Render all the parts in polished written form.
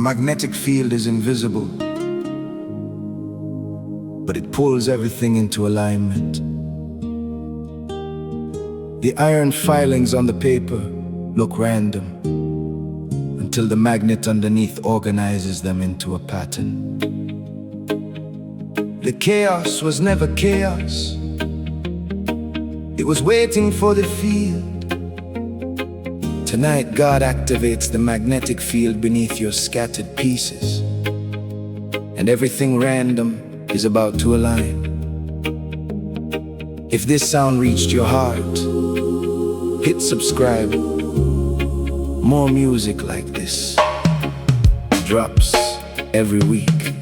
magnetic field is invisible, but it pulls everything into alignment. The iron filings on the paper look random until the magnet underneath organizes them into a pattern. The chaos was never chaos. It was waiting for the field. Tonight, God activates the magnetic field beneath your scattered pieces, and everything random is about to align. If this sound reached your heart, hit subscribe. More music like this drops every week.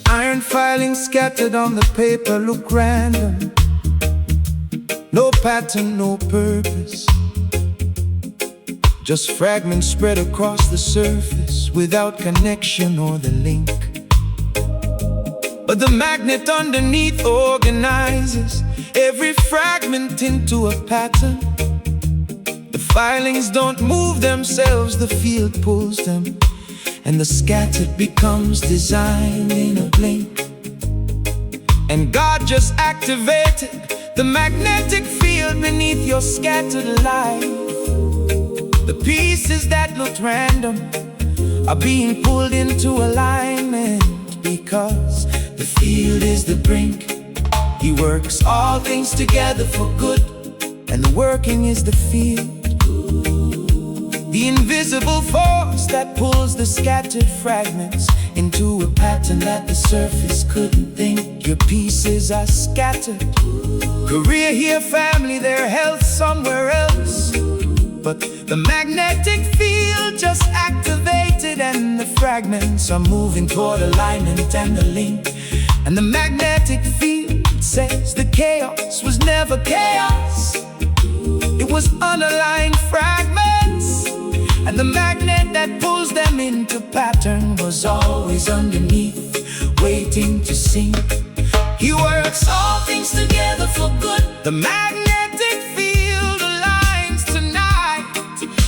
Iron filings scattered on the paper look random. No pattern, no purpose, just fragments spread across the surface without connection or the link. But the magnet underneath organizes every fragment into a pattern. The filings don't move themselves, the field pulls them, and the scattered becomes designed in a blink. And God just activated the magnetic field beneath your scattered life. The pieces that looked random are being pulled into alignment, because the field is the brink. He works all things together for good, and the working is the field. The invisible force that pulls the scattered fragments into a pattern that the surface couldn't think. Your pieces are scattered. Career here, family there, health somewhere else. But the magnetic field just activated, and the fragments are moving toward alignment and the link. And the magnetic field says the chaos was never chaos. It was unaligned fragments, and the magnet that pulls them into pattern was always underneath, waiting to sink. He works all things together for good. The magnetic field aligns tonight,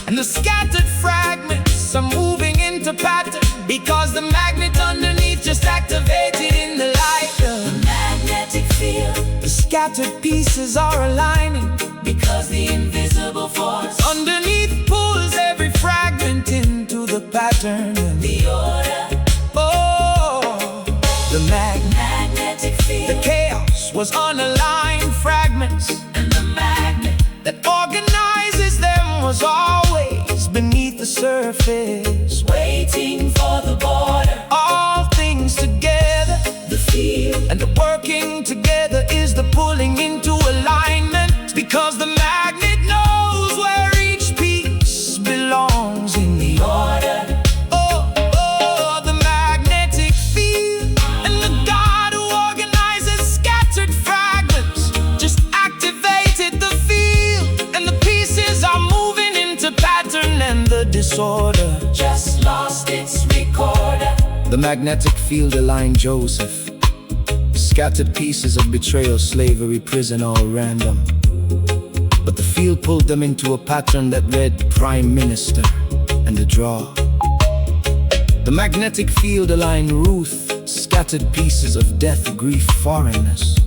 and the scattered fragments are moving into pattern, because the magnet underneath just activated in the light. The magnetic field, the scattered pieces are aligning, because the invisible force underneath pulls every fragment into the pattern. The order, oh, the magnetic field. The chaos was unaligned fragments, and the magnet that organizes them was always beneath the surface, waiting for the border. All things together, the field, and the working together is the pulling into alignment, because the magnet knows where each piece belongs in the order. Oh, the magnetic field, and the God who organizes scattered fragments just activated the field, and the pieces are moving into pattern, and the disorder just lost its recorder. The magnetic field aligned Joseph. Scattered pieces of betrayal, slavery, prison, all random. But the field pulled them into a pattern that read Prime Minister and a draw. The magnetic field aligned Ruth. Scattered pieces of death, grief, foreignness.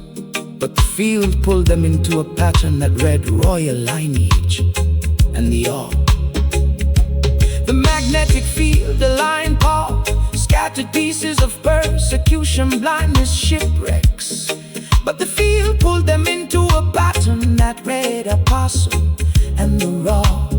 But the field pulled them into a pattern that read Royal Lineage and the all. The magnetic field aligned Paul. Scattered pieces of persecution, blindness, shipwrecks. But the field pulled them into a pattern that read Apostle and the raw.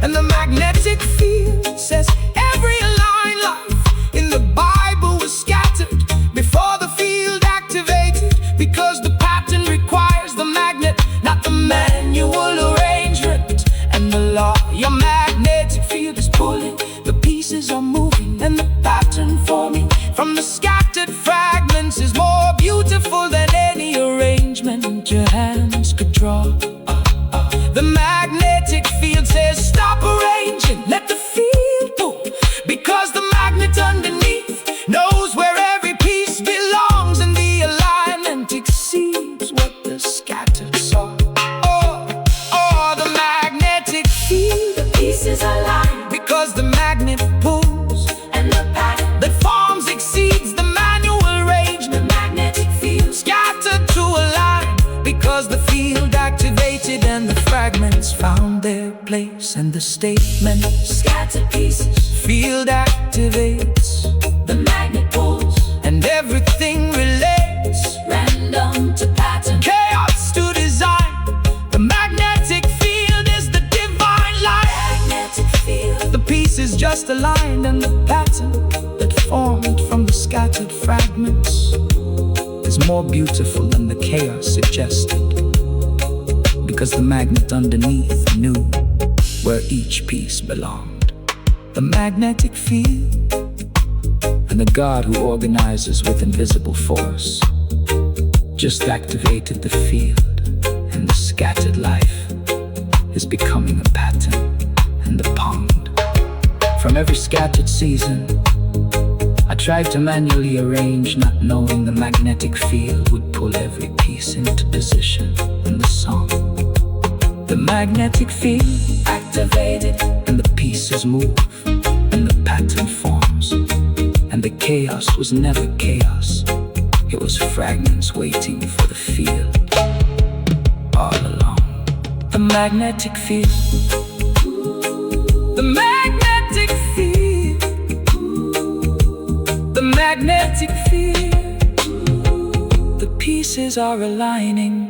And the magnetic field says every aligned life in the Bible was scattered before the field activated, because the pattern requires the magnet, not the manual arrangement and the law. Your magnetic field is pulling, the pieces are moving, and the pattern forming from the scattered fragments is more beautiful than any arrangement your hands could draw. The magnetic field says stop arranging, let the field pull, because the magnet underneath knows where every piece belongs, and the alignment exceeds what the scattered saw. Oh, the magnetic field, the pieces align, because the magnet place and the statement Scattered pieces, field activates, the magnet pulls, and everything relates. random to pattern. Chaos to design. The magnetic field is the divine light. Magnetic field, The pieces just aligned, and the pattern that formed from the scattered fragments is more beautiful than the chaos suggested, because the magnet underneath knew where each piece belonged. The magnetic field, and the God who organizes with invisible force, just activated the field, and the scattered life is becoming a pattern and a pond. From every scattered season, I tried to manually arrange, not knowing the magnetic field would pull every piece into position in the song. The magnetic field activated, and the pieces move, and the pattern forms. And the chaos was never chaos. It was fragments waiting for the field all along. The magnetic field. The magnetic field. The magnetic field. The pieces are aligning.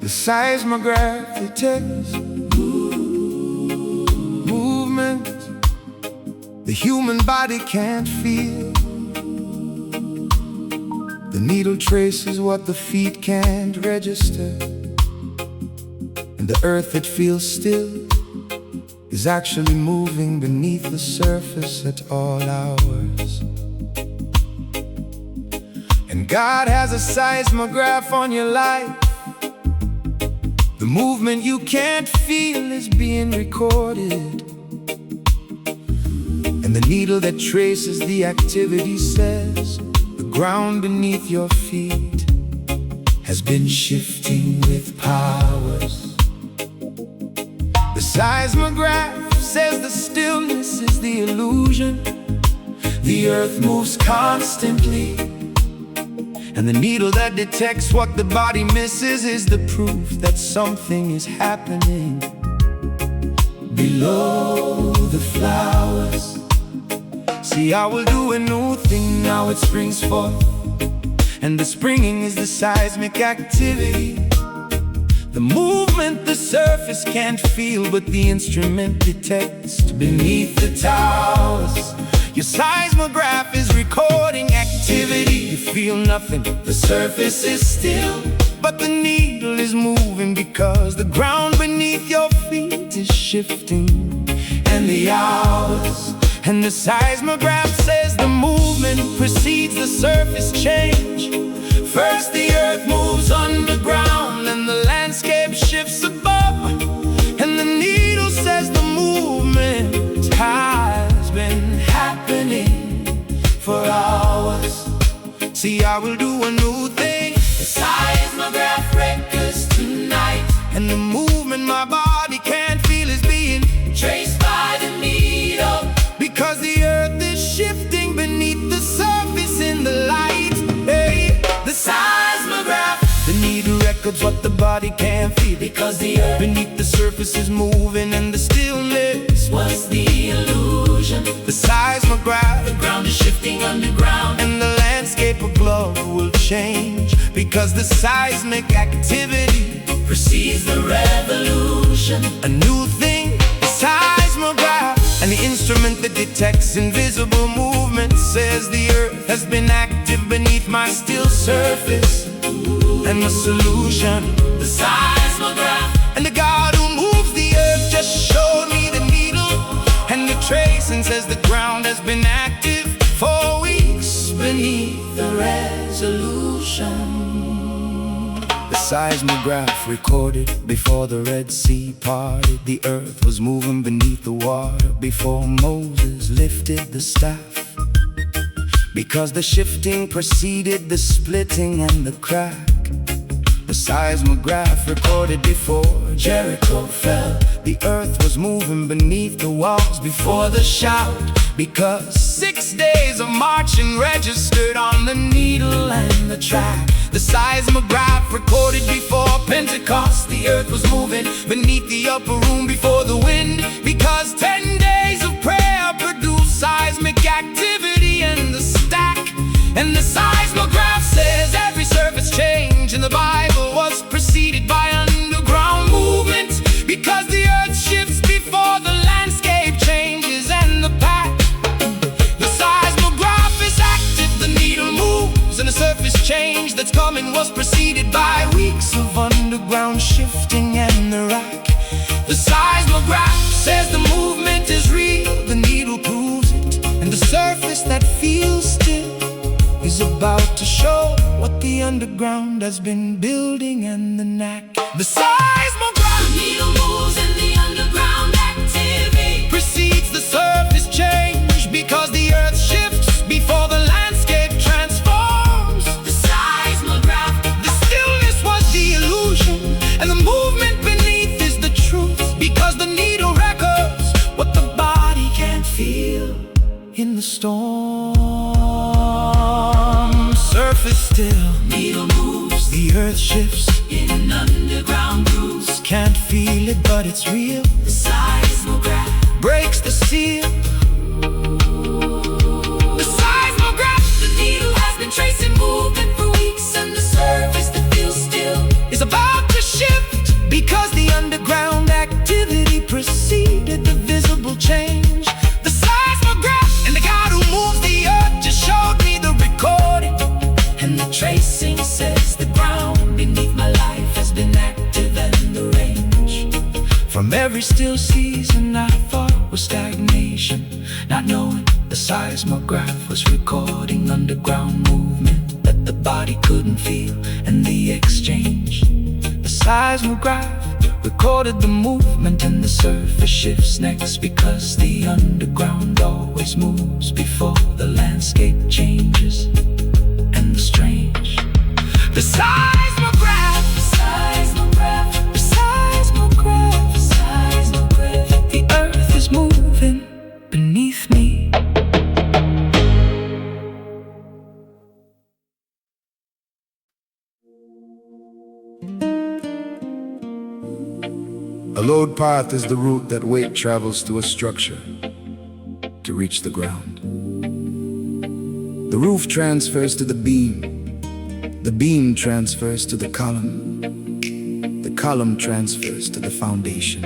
The seismograph detects movement the human body can't feel. The needle traces what the feet can't register, and the earth that feels still is actually moving beneath the surface at all hours. And God has a seismograph on your life. The movement you can't feel is being recorded, and the needle that traces the activity says the ground beneath your feet has been shifting with powers. The seismograph says the stillness is the illusion. The earth moves constantly, and the needle that detects what the body misses is the proof that something is happening below the flowers. See, I will do a new thing, now it springs forth, and the springing is the seismic activity. The movement the surface can't feel, but the instrument detects beneath the towers. Your seismograph is recording activity. You feel nothing, the surface is still, but the needle is moving because the ground beneath your feet is shifting, and the hours. And the seismograph says the movement precedes the surface change. First the earth moves underground, and the landscape shifts above, and the needle says the movement has been happening for hours. See, I will do a new thing. the seismograph records tonight, And the movement my body can't feel is being traced by the needle. because the earth is shifting beneath the surface in the light. Hey, the Seismograph, The needle records what the body can't feel, because the earth beneath the surface is moving, and the stillness was the illusion. the seismograph, The ground is shifting underground, and the landscape aglow will change because the seismic activity precedes the revolution. a new thing. The seismograph, and the instrument that detects invisible movement, says the earth has been active beneath my still surface. And the solution, The seismograph, and the God who moves the earth just showed me the needle and the trace, and says the ground has been active for weeks beneath the resolution. The seismograph recorded before the Red Sea parted. The earth was moving beneath the water before Moses lifted the staff, because the shifting preceded the splitting and the crack. The seismograph recorded before Jericho fell. The earth was moving beneath the walls before the shout, because 6 days of marching registered on the needle and the track. The seismograph recorded before Pentecost. The earth was moving beneath the upper room before the wind, because 10 days of prayer produced seismic activity in the stack. And the seismograph says every surface change in the Bible was preceded by underground movement, because the earth shifts before the landscape changes and the path. The seismograph is active, the needle moves, and the surface change that's coming was preceded by weeks of underground shifting and the rack. The seismograph says the movement is real, the needle proves it, and the surface that feels still is about to show what the underground has been building and the knack. The seismograph, The needle moves and the underground activity precedes the surface change, because the earth shifts before the landscape transforms. The seismograph, The stillness was the illusion, and the movement beneath is the truth, because the needle records what the body can't feel in the storm. Surface still, needle moves the earth shifts, in underground grooves. can't feel it but it's real. The seismograph, Breaks the seal. The seismograph, the needle has been tracing movement for weeks, and the surface that feels still is about to shift, because the underground activity preceded the visible change. The seismograph and the God who moves the earth just showed me the recording, and the tracing says the ground beneath my life has been active and the range. from every still season I thought was stagnation, not knowing the seismograph was recording underground movement that the body couldn't feel, and the exchange. The seismograph recorded the movement, and the surface shifts next, because the underground always moves before the landscape changes and the strange. The seismograph, The seismograph, the seismograph, the seismograph, the earth is moving beneath me. A load path is the route that weight travels through a structure to reach the ground. The roof transfers to the beam transfers to the column transfers to the foundation.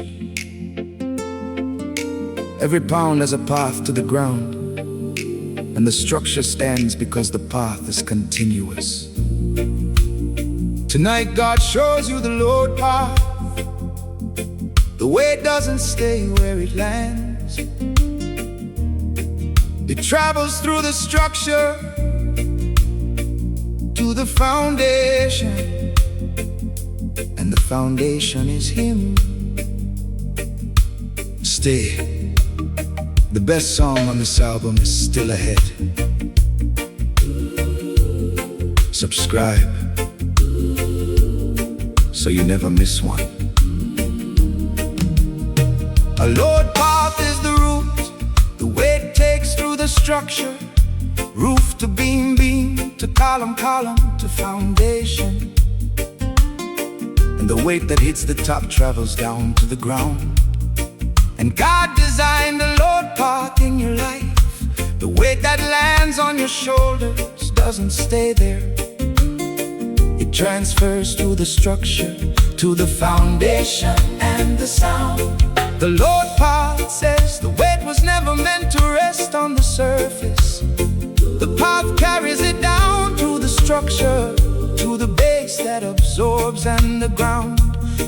Every pound has a path to the ground, and the structure stands because the path is continuous. Tonight God shows you the load path. The weight doesn't stay where it lands. It travels through the structure to the foundation, and the foundation is Him. Stay. The best song on this album is still ahead. Subscribe so you never miss one. A load path is the route the weight takes through the structure, roof to beam, beam to column, column to foundation. And the weight that hits the top travels down to the ground. And God designed a load path in your life. The weight that lands on your shoulders doesn't stay there. It transfers to the structure, to the foundation and the sound. The load path says the weight was never meant to rest on the surface. The path carries it down through the structure, to the base that absorbs and the ground.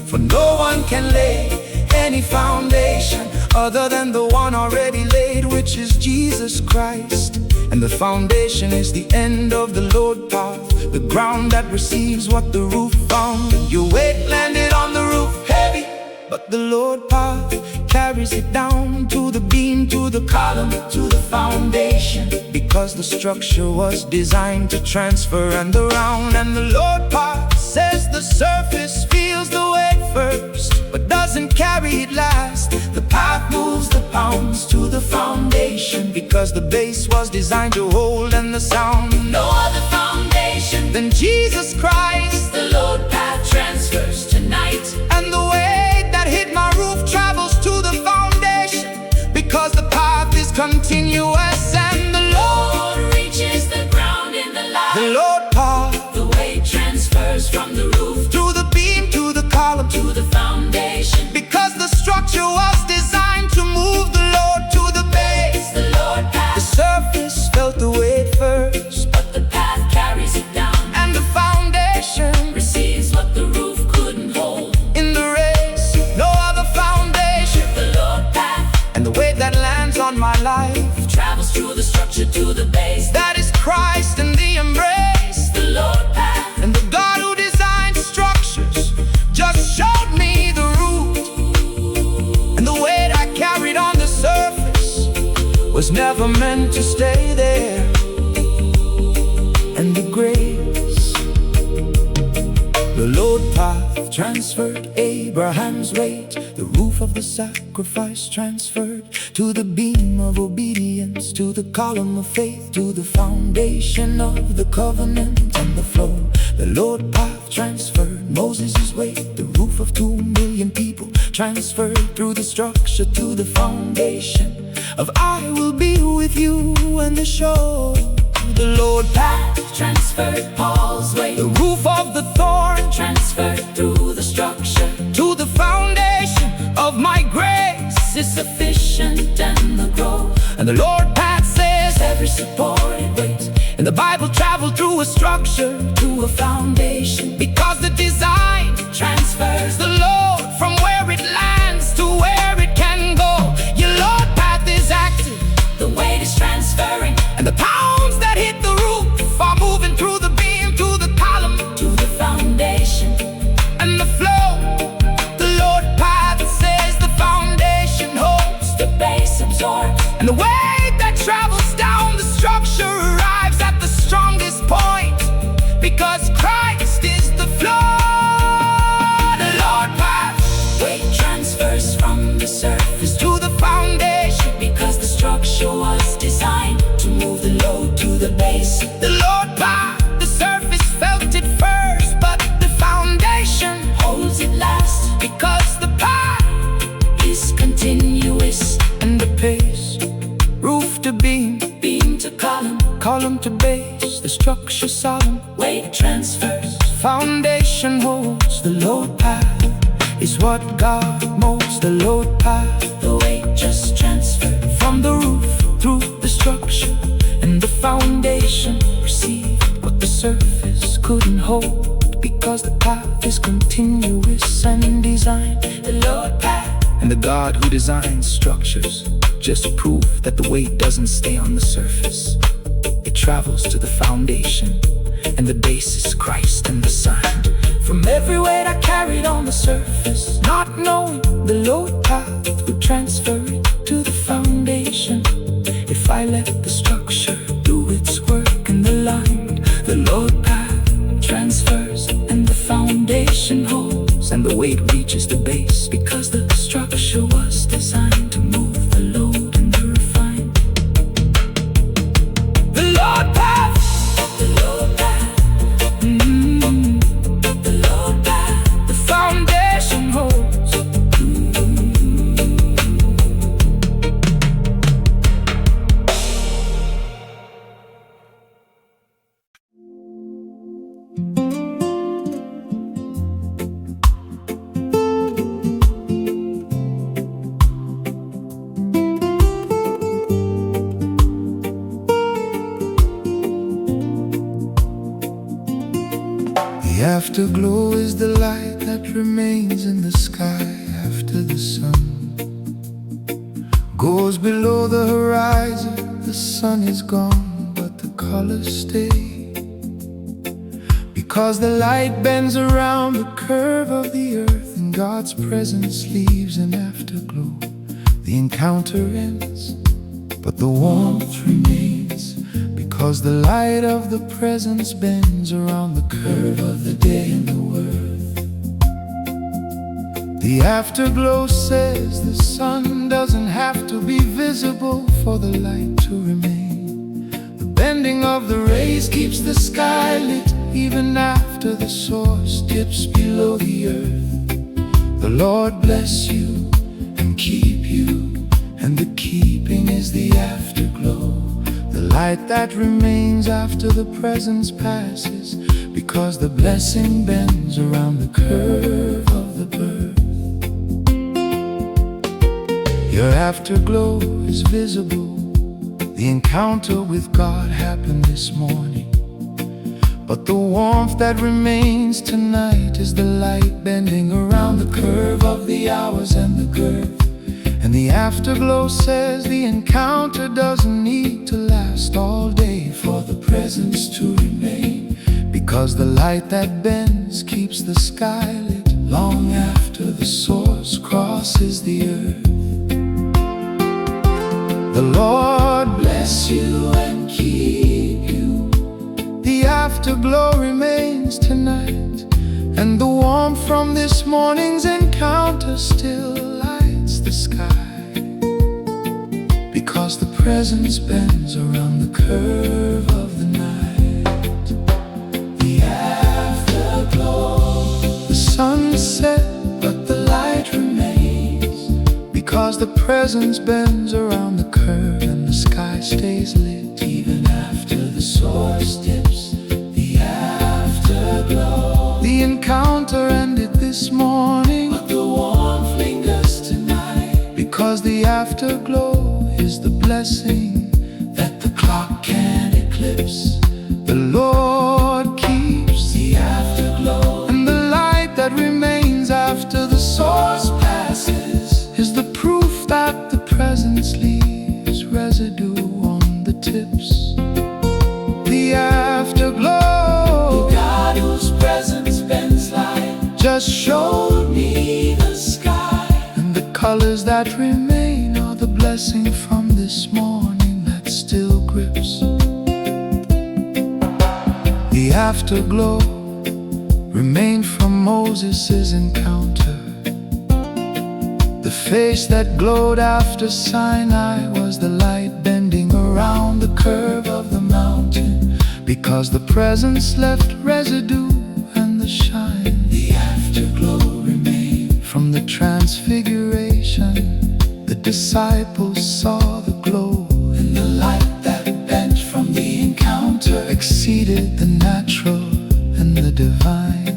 For no one can lay any foundation other than the one already laid, which is Jesus Christ. And the foundation is the end of the load path, the ground that receives what the roof found. Your weight landed on the roof heavy, but the load path carries it down to the beam, to the column, to the foundation, because the structure was designed to transfer and around. And the load path says the surface feels the weight first, but doesn't carry it last. The path moves the pounds to the foundation, because the base was designed to hold and the sound. No other foundation than Jesus Christ. The load path transfers tonight, and the weight that hit my roof travels to the foundation, because the path is continuous and the Lord reaches the ground in the light. The load path, the weight transfers from the roof through the beam to the column to the foundation, because the structure was designed to move the load to the base. The load path, the surface felt the weight first, but the path carries it down, and the foundation receives what the roof couldn't hold. In the race, no other foundation. The load path, and the weight that lands on my life travels through the structure to the base. That is Christ in the embrace. The load path, and the God who designed structures just showed me the root. And the weight I carried on the surface was never meant to stay there. And the grace, the load path transferred Abraham's weight. The roof of the sacrifice transferred to the beam of obedience, to the column of faith, to the foundation of the covenant and the flow. The load path transferred Moses' weight. The roof of 2 million people transferred through the structure to the foundation of I will be with you and the shore. The load path transferred Paul's weight. The roof of the thorn transferred through the structure to the foundation of my grace is sufficient and the growth. And the Lord path says every supported weight in the Bible travel through a structure to a foundation, because the design transfers the load from where it lands to where it can go. Your Lord path is active, the weight is transferring, and the pounds that hit the roof are moving through the beam to the column to the foundation and the flow. The Lord path says the foundation holds, the base absorbs, and the weight that travels down the structure arrives at the strongest point, because Christ is the flow. The Lord path, weight transfers from the surface to the foundation, because the structure was designed to move the load to the base. The Lord path, the surface felt it first, but the foundation holds it last, because the path is continuous. And the pace, roof to beam, beam to column, column to base, the structure solemn, weight transfers, foundation holds. The load path is what God molds. The load path, the weight just transferred from the roof through the structure, and the foundation received what the surface couldn't hold, because the path is continuous and designed. The load path, and the God who designs structures just prove that the weight doesn't stay on the surface. It travels to the foundation, and the base is Christ and the Son. From every weight I carried on the surface, not knowing the load path would transfer it to the foundation. If I let the structure do its work in the line, the load path transfers and the foundation holds, and the weight reaches the base, because the structure was designed to move the load and the refine. The load path, the load path, the load path, the foundation holds. The afterglow is the light that remains in the sky after the sun goes below the horizon. The sun is gone, but the colors stay, because the light bends around the curve of the earth, and God's presence leaves an afterglow. The encounter ends, but the warmth remains, because the light of the presence bends around the curve of the day and the worth. The afterglow says the sun doesn't have to be visible for the light to remain. The bending of the rays keeps the sky lit even after the source dips below the earth. The Lord bless you and keep you, and the keeping is the afterglow, the light that remains after the presence passes, because the blessing bends around the curve of the birth. Your afterglow is visible. The encounter with God happened this morning, but the warmth that remains tonight is the light bending around the curve of the hours and the girth. And the afterglow says the encounter doesn't need to last all day for the presence to remain, because the light that bends keeps the sky lit long after the source crosses the earth. The Lord bless you and keep you. The afterglow remains tonight, and the warmth from this morning's encounter still lights the sky, because the presence bends around the curve of the night. The afterglow, the sun set, but the light remains, because the presence bends around the curve and the sky stays lit even after the source dips. The afterglow, the encounter ended this morning, but the warmth lingers tonight, because the afterglow is the blessing that the clock can't eclipse. The Lord keeps the afterglow, and the light that remains after the source passes is the proof that the presence leaves residue on the tips. The afterglow, the God whose presence bends light, just showed me the sky, and the colors that remain are the blessing from this morning that still grips. The afterglow remained from Moses' encounter. The face that glowed after Sinai was the light bending around the curve of the mountain, because the presence left residue and the shine. The afterglow remained from the transfiguration. The disciples saw the glow, and the light that bent from the encounter exceeded the natural and the divine.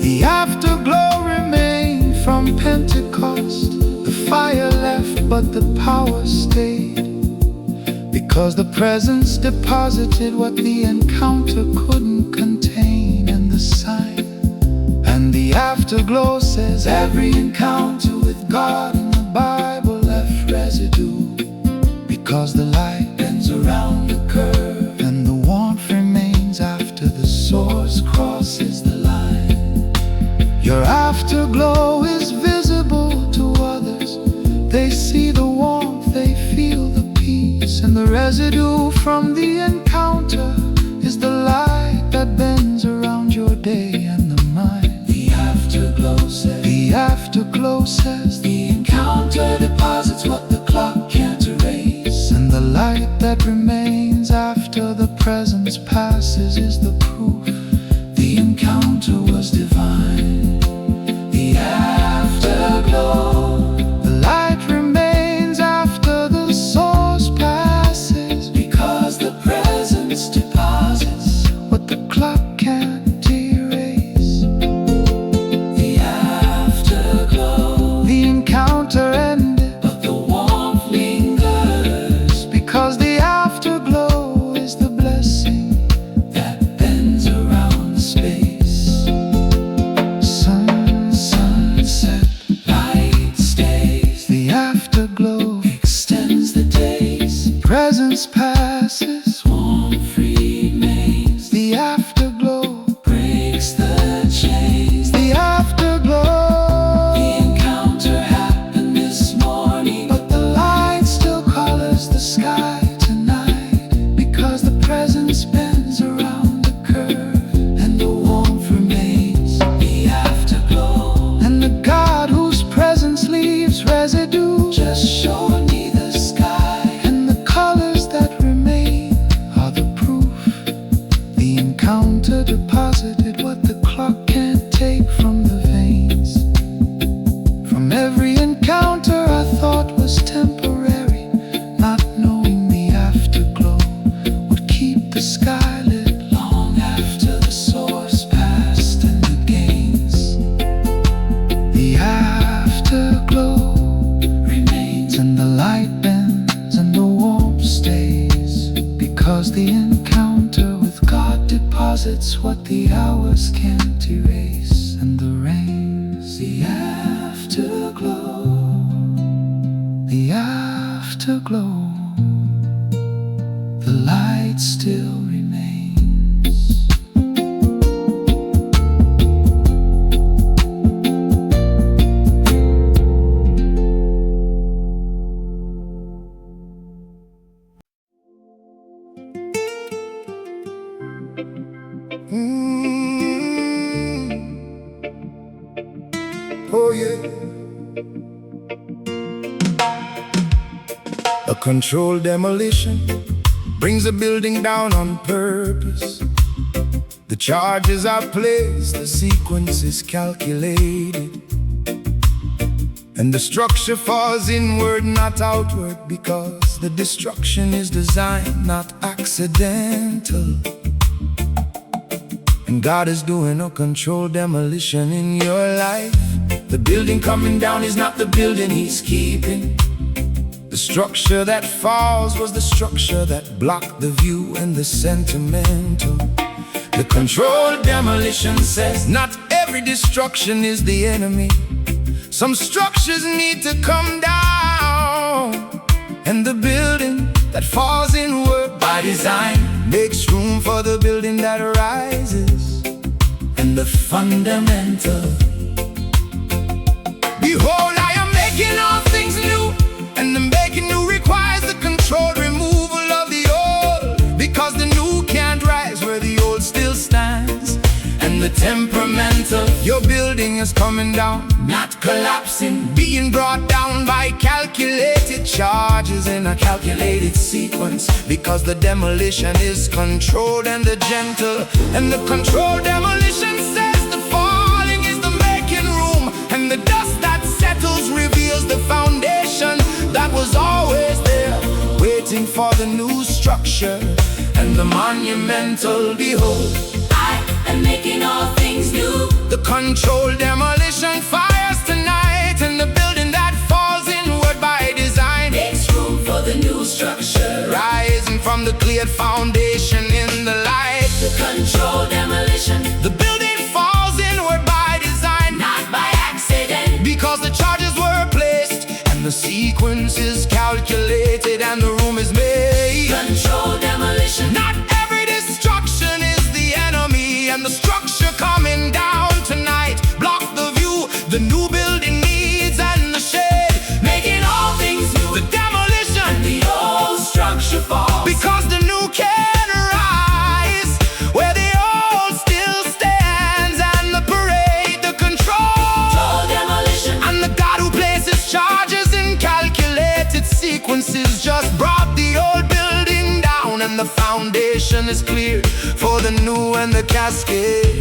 The afterglow remained from Pentecost. The fire left, but the power stayed, because the presence deposited what the encounter couldn't contain, and the sign. And the afterglow says every encounter with God in the Bible left residue, because the light bends around the curve and the warmth remains after the source crosses the line. Your afterglow is visible to others. They see the warmth, they feel the peace, and the residue from the encounter is the light that bends around your day and the mind. The afterglow says the encounter deposits what the clock can't erase, and the light that remains after the presence passes is the proof the encounter was divine. The afterglow, the light remains after the source passes, because the presence deposits what the clock can't erase. The afterglow, the encounter ended, but the warmth lingers, because the afterglow is the blessing that Every encounter I thought was temporary, not knowing the afterglow would keep the sky lit long after the source passed and the gains. The afterglow remains, and the light bends and the warmth stays, because the encounter with God deposits what the hours can't erase. And the rains, the afterglow, the afterglow, the light still remains. Oh yeah. A controlled demolition brings a building down on purpose. The charges are placed, the sequence is calculated, and the structure falls inward, not outward, because the destruction is designed, not accidental. And God is doing a controlled demolition in your life. The building coming down is not the building He's keeping. The structure that falls was the structure that blocked the view and the sentimental. The controlled demolition says not every destruction is the enemy. Some structures need to come down, and the building that falls inward by design makes room for the building that rises. And the fundamental, behold, I am making all things new, and the making new requires the controlled removal of the old, because the new can't rise where the old still stands. And the temperamental, your building is coming down, not collapsing, being brought down by calculated charges in a calculated sequence, because the demolition is controlled and the gentle. And the controlled demolition says the falling is the making room, and the dust that settles reveals the foundation that was always there, waiting for the new structure. And the monumental, behold, I am making all things new. the controlled demolition fires tonight, and the building that falls inward by design Makes room for the new structure. rising from the cleared foundation in the light. The controlled demolition, The building falls inward by design, not by accident. because the charges were placed, and the sequence is calculated, and the room is made. Controlled demolition, Not every destruction is the enemy, and the structure coming down tonight block the view the new building needs, and the shade making all things new. the demolition, The old structure falls, because the new can rise where the old still stands. And the parade, the control, controlled demolition, and the God who places charges in calculated sequences just brought the old building down, and the foundation is cleared for the new and the cascade.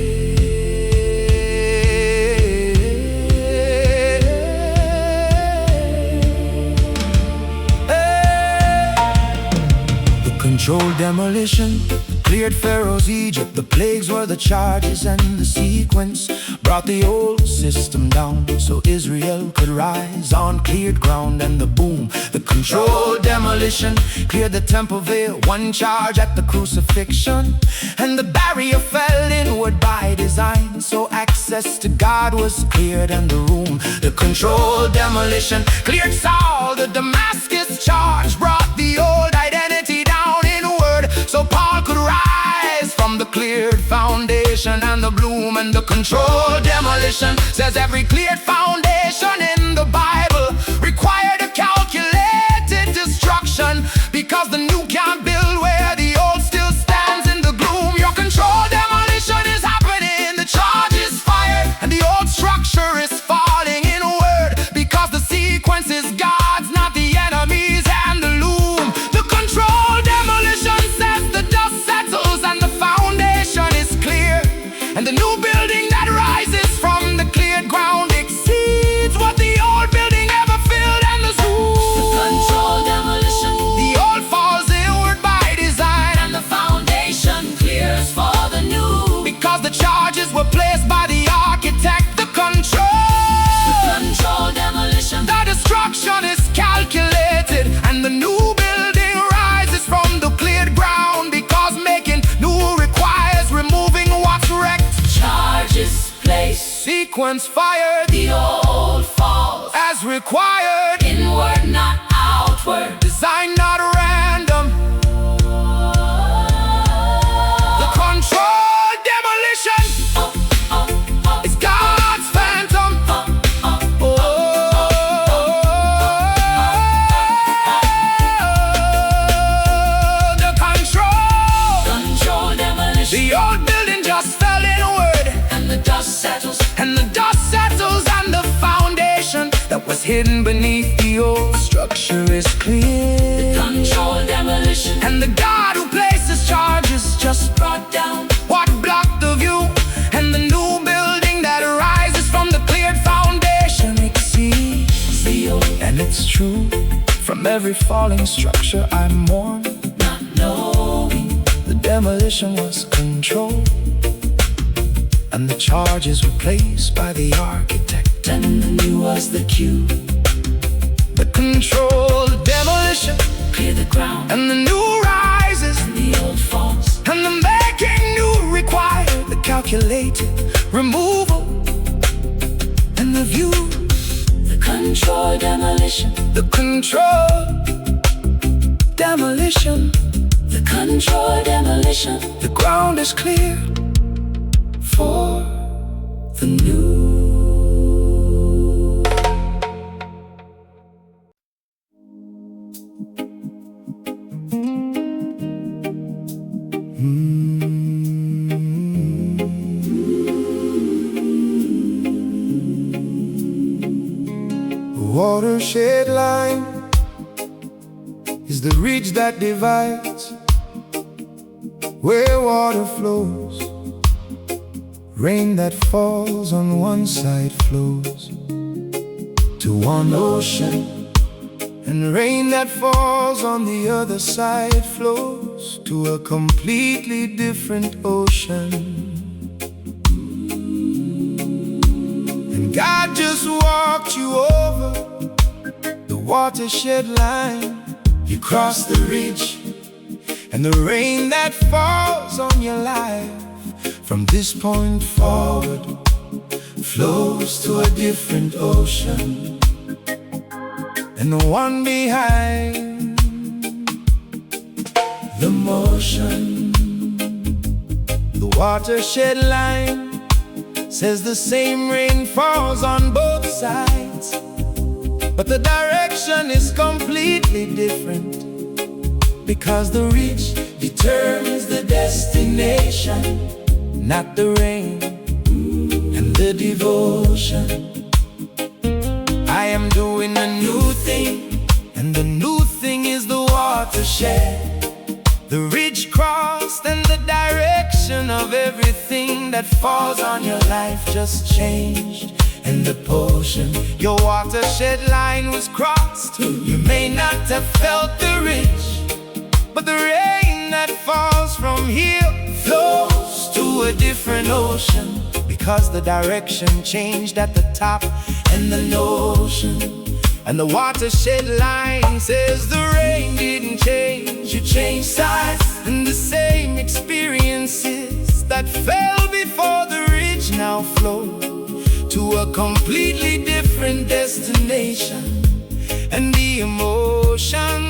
The controlled demolition cleared Pharaoh's Egypt. The plagues were the charges, and the sequence brought the old system down, so Israel could rise on cleared ground. And the boom, the controlled demolition cleared the temple veil, one charge at the crucifixion, and the barrier fell inward by design, so access to God was cleared. And the room, the controlled demolition cleared Saul, the Damascus charge brought the old identity down inward, so Paul could rise from the cleared foundation. And the bloom and the controlled demolition says every cleared foundation in the Bible required a calculated destruction, because the new can't build where the old still stands in the gloom. Your controlled demolition is happening, the charge is fired, and the old structure is falling inward, because the sequence is God's, not the enemy's. And the loom, the controlled demolition says the dust settles and the foundation is clear, and the new building that rises from the cleared ground exceeds what the old once fired, the old falls as required, inward, not outward. design not random. The controlled demolition is God's phantom. The Controlled demolition. the old building just fell inward, And the dust settles. and the dust settles, and the foundation that was hidden beneath the old structure is clear. Controlled demolition. And the God who places charges just Brought down. what blocked the view, and the new building that rises from the cleared foundation exceeds The old and it's true. From every falling structure I mourn. not knowing. The demolition was controlled, and the charges were placed by the architect. And the new was the cue. The controlled demolition Clear the ground. and the new rises, And the old falls. and the making new required the calculated removal and the view. The controlled demolition. The controlled demolition. The controlled demolition. The ground is cleared for the new. Watershed line is the ridge that divides where water flows. Rain that falls on one side flows to one ocean, and rain that falls on the other side flows to a completely different ocean. And God just walked you over the watershed line. You cross the ridge, and the rain that falls on your life from this point forward flows to a different ocean. And the one behind the motion, the watershed line says the same rain falls on both sides, but the direction is completely different, because the ridge determines the destination, not the rain and the devotion. I am doing a new thing, and the new thing is the watershed. The ridge crossed, and the direction of everything that falls on your life just changed. And the potion, your watershed line was crossed. You may not have felt the ridge, but the rain that falls from here flows to a different ocean, because the direction changed at the top and the notion. And the watershed line says the rain didn't change, you changed sides, and the same experiences that fell before the ridge now flow to a completely different destination. And the emotion,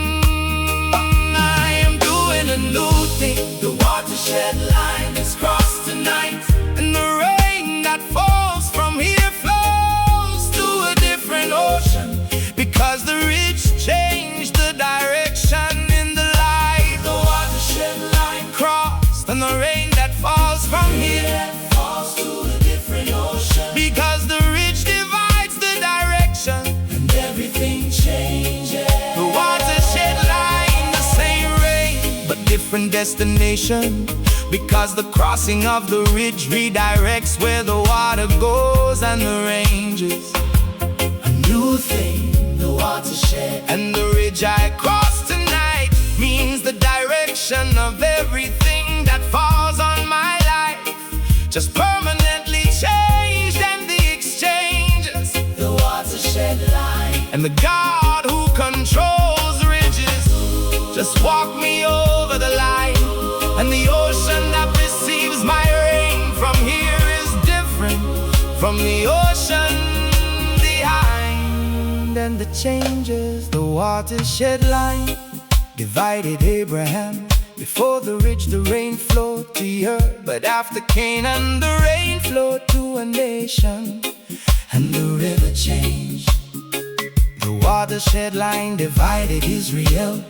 I am doing a new thing. The watershed line is crossed tonight, and the rain that falls from here flows to a different ocean, because the ridge changed the direction in the light. The watershed line crossed, and the rain that falls from here falls to a different ocean, because the ridge divides the direction, and everything changes. The watershed line, the same rain, but different destination, because the crossing of the ridge redirects where the water goes and the ranges. A new thing, the watershed, and the ridge I cross tonight means the direction of everything that falls on my life just permanently changed, and the exchanges, the watershed line, and the God who controls ridges just walked me over the line. And the ocean that receives my rain from here is different from the ocean and the changes. The watershed line divided Abraham. Before the ridge the rain flowed to the earth, but after Canaan the rain flowed to a nation, and the river changed. The watershed line divided Israel.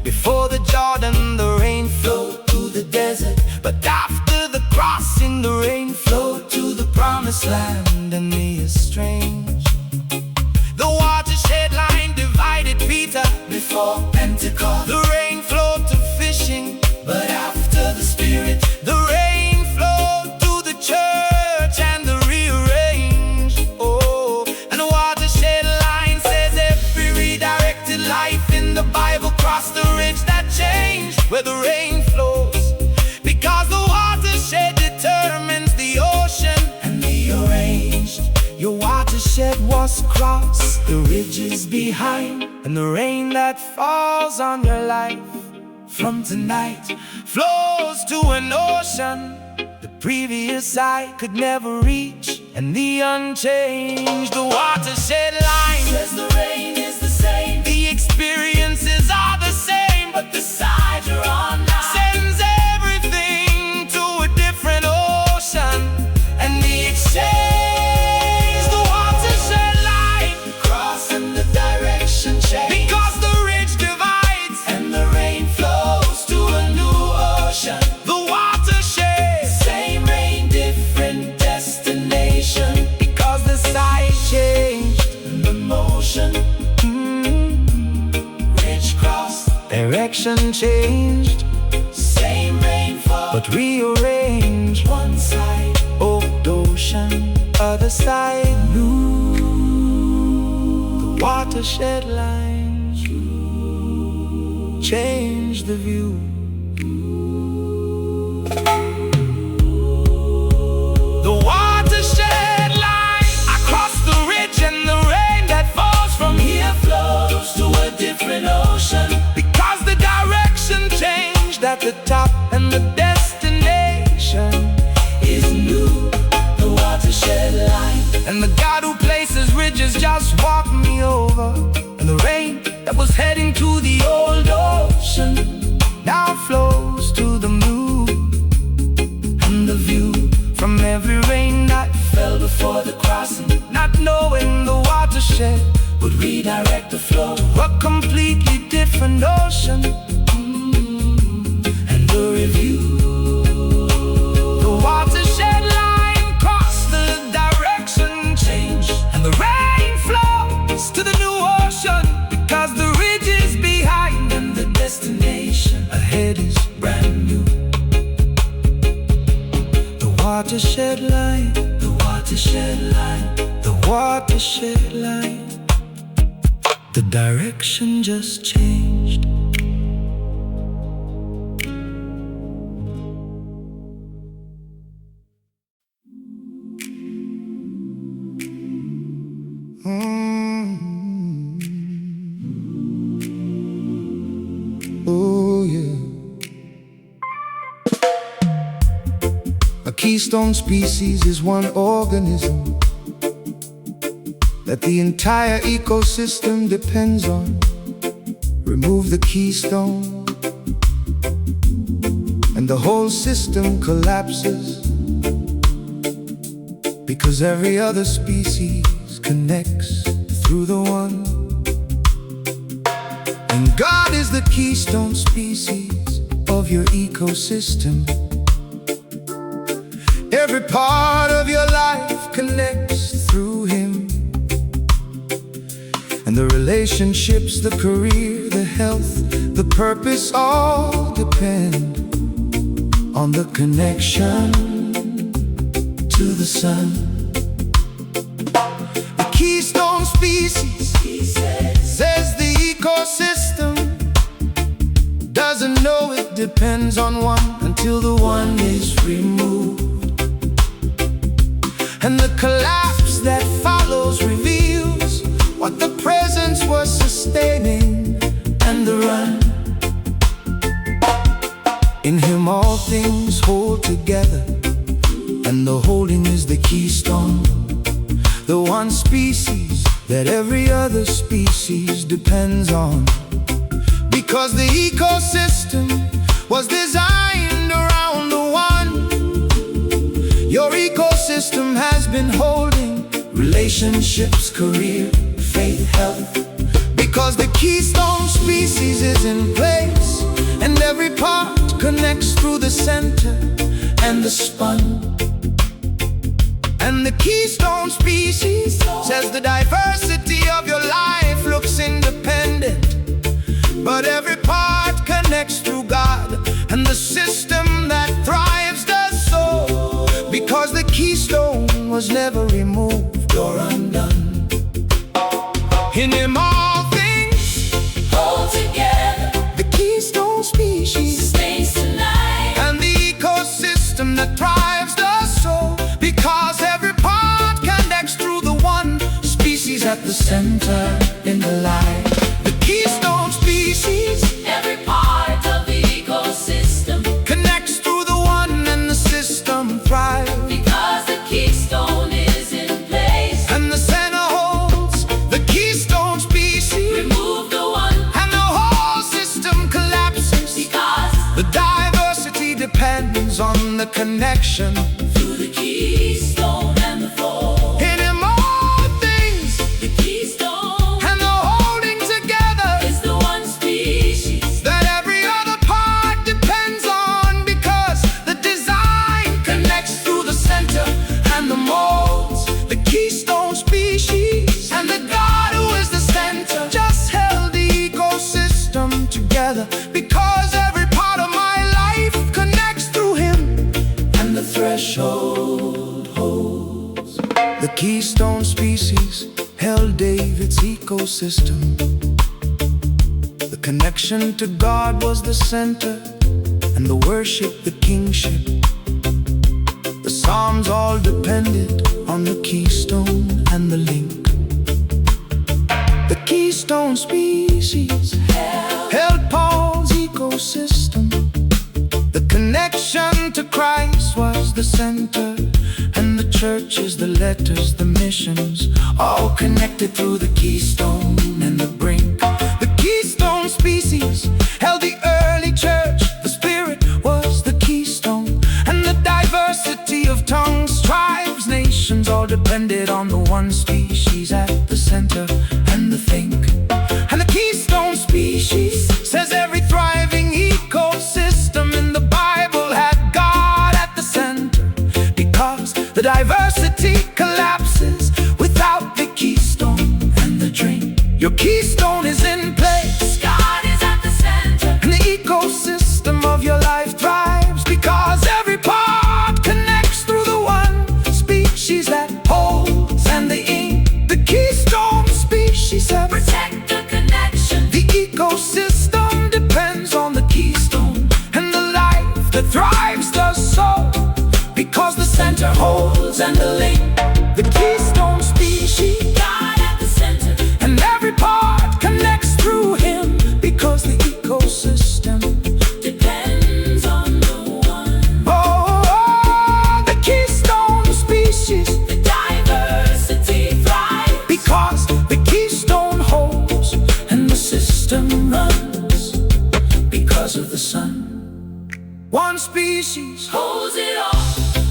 Before the Jordan the rain flowed to the desert, but after the crossing the rain flowed to the promised land and the estranged. The watershed line divided Peter. Before Pentecost the rain flowed to fishing, but after the Spirit the rain flowed to the church and the rearranged. Oh, and the watershed line says every redirected life in the Bible crossed the ridge that changed where the rain flows, because the watershed determines the ocean and the arranged. Your watershed was crossed, the ridges behind, and the rain that falls on your life from tonight flows to an ocean the previous eye could never reach, and the unchanged. The watershed line says the rain is the same, the experiences are the same, but the side you're on now sends everything to a different ocean, and the exchange. The watershed line crossing the direction change, because the ridge divides and the rain flows to a new ocean. The watershed, same rain, different destination, because the side changed and the motion. Ridge crossed, direction changed, same rainfall but rearranged. One side old ocean, other side new. The watershed line changed the view. The watershed line across the ridge, and the rain that falls from here flows to a different ocean, because the direction changed at the top and the destination is new. The watershed line, and the God who places ridges just walked me over, and the rain that was heading to the old ocean now flows to the new, and the view from every rain that fell before the crossing, not knowing the watershed would redirect the flow to a completely different ocean. And the review, the watershed line crossed the direction change, and the rain flows to the new ocean, because the ridge is behind and the destination ahead is brand new. The watershed line, the watershed line, the watershed line. The direction just changed. Oh yeah. A keystone species is one organism that the entire ecosystem depends on. Remove the keystone and the whole system collapses, because every other species connects through the one. And God is the keystone species of your ecosystem. Every part of your life connects through Him. And the relationships, the career, the health, the purpose all depend on the connection to the sun. The keystone species says the ecosystem doesn't know it depends on one until the one is removed. And the collapse that follows reveals what the presence was sustaining and the run. In Him all things hold together, and the holding is the keystone. The one species that every other species depends on. Because the ecosystem was designed around the one. Your ecosystem has been holding relationships, career, faith, health. Because the keystone species is in place, and every part connects through the center and the spun. And the keystone species says the diversity of your life looks independent, but every part connects through God, and the system that thrives does so. Because the keystone was never removed or undone. In him all things hold together. The keystone species Sustains tonight. and the ecosystem that thrives does so. Because every part connects through the one species at the center in the light. The keystone species, Every part of the ecosystem, connects through the one, and the system thrives. because the keystone is in place. And the center holds the keystone species, Remove the one, and the whole system collapses. because The diversity depends on the connection. through the keystone and the flow. In him all things, The keystone and the holding together is the one species. that every other part depends on. Because the design connects through the center and the molds. The keystone species and the God who is the center just held the ecosystem together. Because every part of my life connects through him, and the threshold holds. The keystone species held David's ecosystem. The connection to God was the center, and the worship the kingship. The Psalms all depended on the keystone and the link. The keystone species held Paul's ecosystem. The connection to Christ was the center, and the churches, the letters, the missions, all connected through the keystone and the brink. The keystone species held the early church. The spirit was the keystone, and the diversity of tongues, tribes, nations, all depended on the one species at the center and the think. And the keystone species says every thriving ecosystem in the Bible had God at the center. Because the diversity collapses without the keystone and the drink. Your keystone is in place, God is at the center. and the ecosystem of your life thrives. Because every part connects through the one species that holds and the ink. The keystone species have Protect the connection. the ecosystem depends on the keystone, and the life that thrives does so. Because the center holds and the link. The keystone species God at the center. and every part connects through him. Because the ecosystem, Depends on the one. the keystone species. The diversity thrives. Because the keystone holds and the system runs. Because of the sun, one species, Holds it all.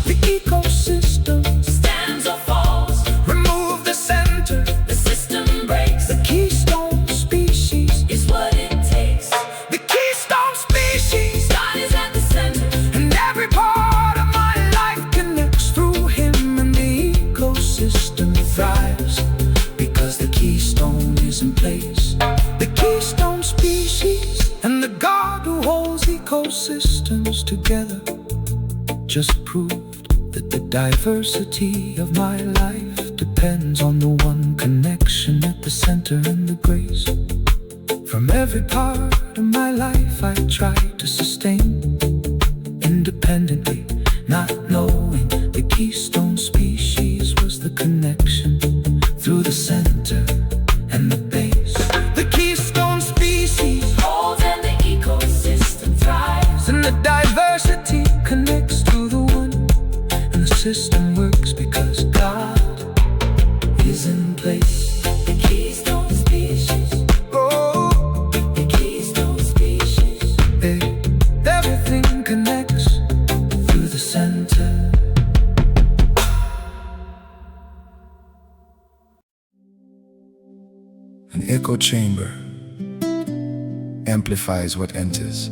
the ecosystem. Stands or falls. Remove the center, The system breaks. the keystone species. Is what it takes. The keystone species, God is at the center. and every part of my life connects through him, and the ecosystem thrives. Because the keystone is in place. The keystone species and the God who holds ecosystems together just proved that the diversity of my life depends on the one connection at the center and the grace. From every part of my life I try to sustain independently, not knowing the keystone species was the connection through the center and the base. The keystone species Holds and the ecosystem thrives. and the diversity connects through the one, and the system works because God is in place. An echo chamber amplifies what enters.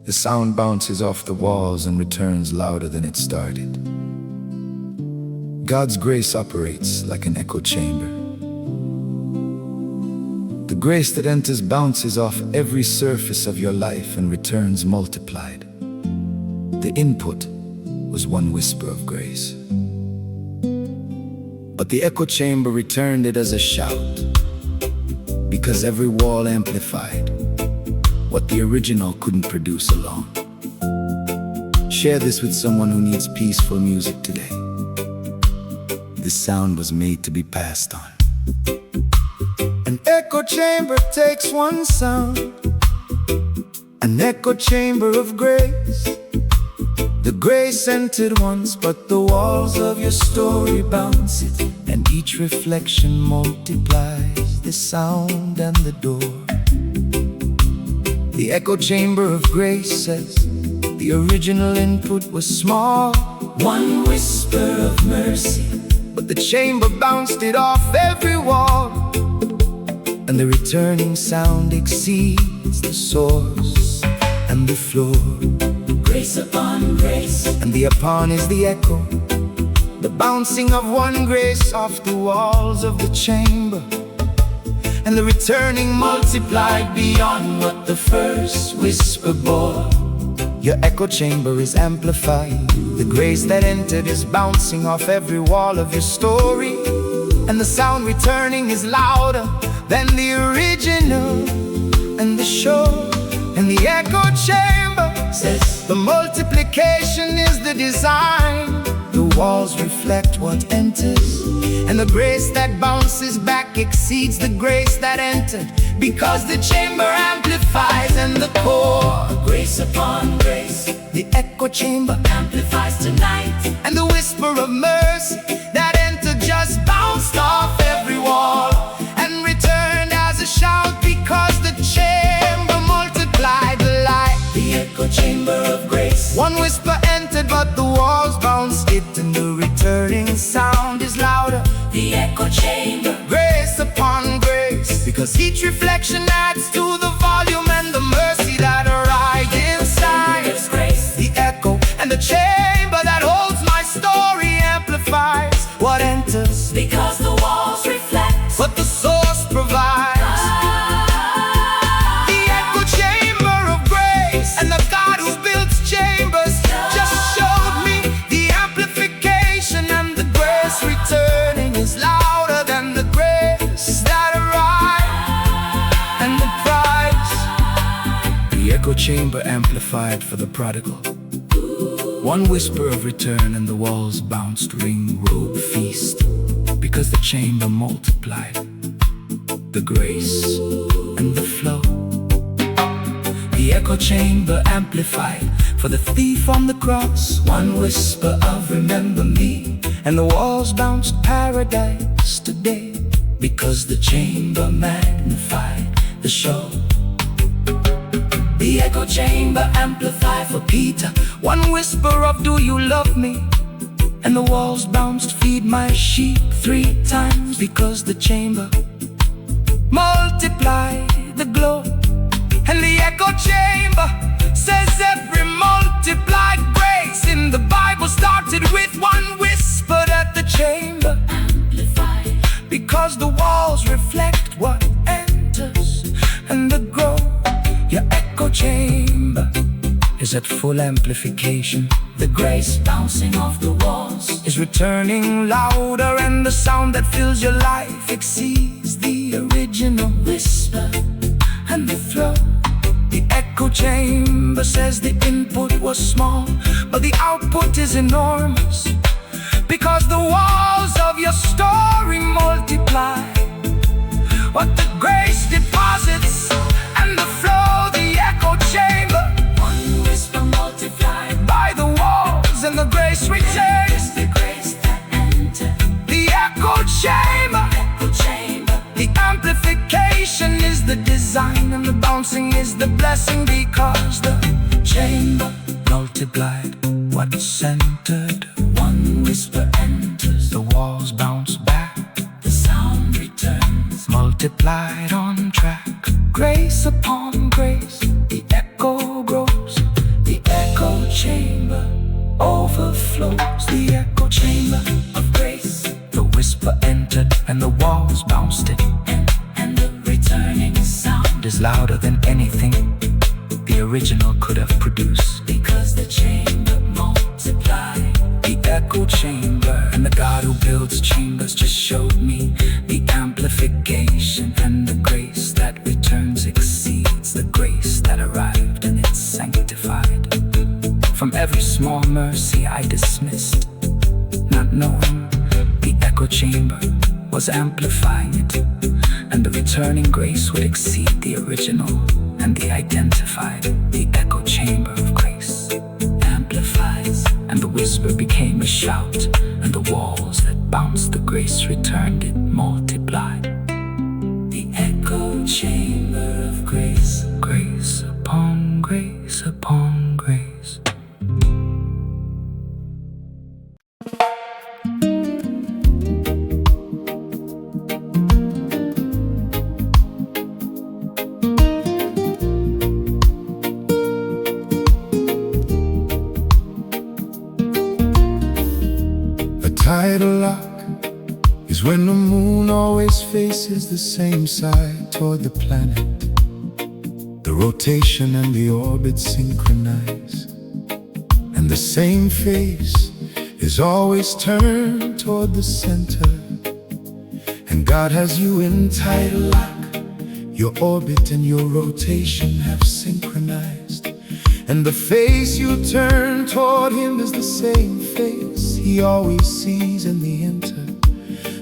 The sound bounces off the walls and returns louder than it started. God's grace operates like an echo chamber. The grace that enters bounces off every surface of your life and returns multiplied. The input was one whisper of grace, but the echo chamber returned it as a shout, because every wall amplified what the original couldn't produce alone. Share this with someone who needs peaceful music today. This sound was made to be passed on. An echo chamber takes one sound, an echo chamber of grace. The grace entered once, but the walls of your story bounce it, and each reflection multiplies the sound and the door. The echo chamber of grace says the original input was small, one whisper of mercy, but the chamber bounced it off every wall, and the returning sound exceeds the source and the floor. Grace upon grace, and the upon is the echo, the bouncing of one grace off the walls of the chamber, and the returning multiplied beyond what the first whisper bore. Your echo chamber is amplifying. The grace that entered is bouncing off every wall of your story, and the sound returning is louder than the original and the show. And the echo chamber says the multiplication is the design. The walls reflect what enters, and the grace that bounces back exceeds the grace that entered, because the chamber amplifies and the core. grace upon grace, The echo chamber amplifies tonight. and the whisper of mercy that entered just bounced off every wall and returned as a shout, because the chamber multiplied the light. The echo chamber of grace, One whisper entered, but the walls bounced it, and the returning sound is louder. the echo chamber, Grace upon grace, because each reflection adds to the volume and the mercy that ride inside. gives grace. The echo and the chamber that holds my story amplifies what enters, Because the walls reflect what the source provides. The echo chamber of grace, and the God who builds chambers just showed me the amplification, and the grace returning is louder than the grace that arrived. And the price, the echo chamber amplified for the prodigal. One whisper of return and the walls bounced, ring, robe, feast, because the chamber multiplied the grace and the flow. The echo chamber amplified for the thief on the cross. One whisper of remember me, and the walls bounced paradise today, because the chamber magnified the show. The echo chamber amplified for Peter. One whisper of do you love me, and the walls bounced feed my sheep 3 times, because the chamber multiplied the glow. And the echo chamber says every multiplied grace in the Bible started with one whisper that the chamber amplified. because the walls reflect what enters and the grow. Your echo chamber is at full amplification. The grace bouncing off the walls, Is returning louder, and the sound that fills your life exceeds the original whisper, and the flow. The echo chamber says the input was small, but the output is enormous, because the walls of your story multiply what the grace deposits, and the flow. The echo chamber one whisper multiplied. by the walls, and the grace returns. The grace that entered, The echo chamber, echo chamber, the amplification is the design, and the bouncing is the blessing, because the chamber multiplied what's centered. one whisper enters, The walls bounce back, the sound returns multiplied on track. Grace upon grace, the echo grows. The echo chamber overflows. The echo chamber of grace. The whisper entered and the walls bounced it. And the returning sound is louder than anything the original could have produced. Because the chamber multiplied. The echo chamber and the God who builds chambers just showed me the amplification, and the grace that returns exceeds the grace that arrived, and it's sanctified. From every small mercy I dismissed, not knowing the echo chamber was amplifying it, and the returning grace would exceed the original and the identified. The echo chamber of grace amplifies, and the whisper became a shout, and the walls that bounced the grace returned it multiplied. The echo chamber of grace, grace upon grace upon grace. Tidal lock is when the moon always faces the same side toward the planet. The rotation and the orbit synchronize, and the same face is always turned toward the center. And God has you in tidal lock. Your orbit and your rotation have synchronized, and the face you turn toward Him is the same face He always sees in the enter.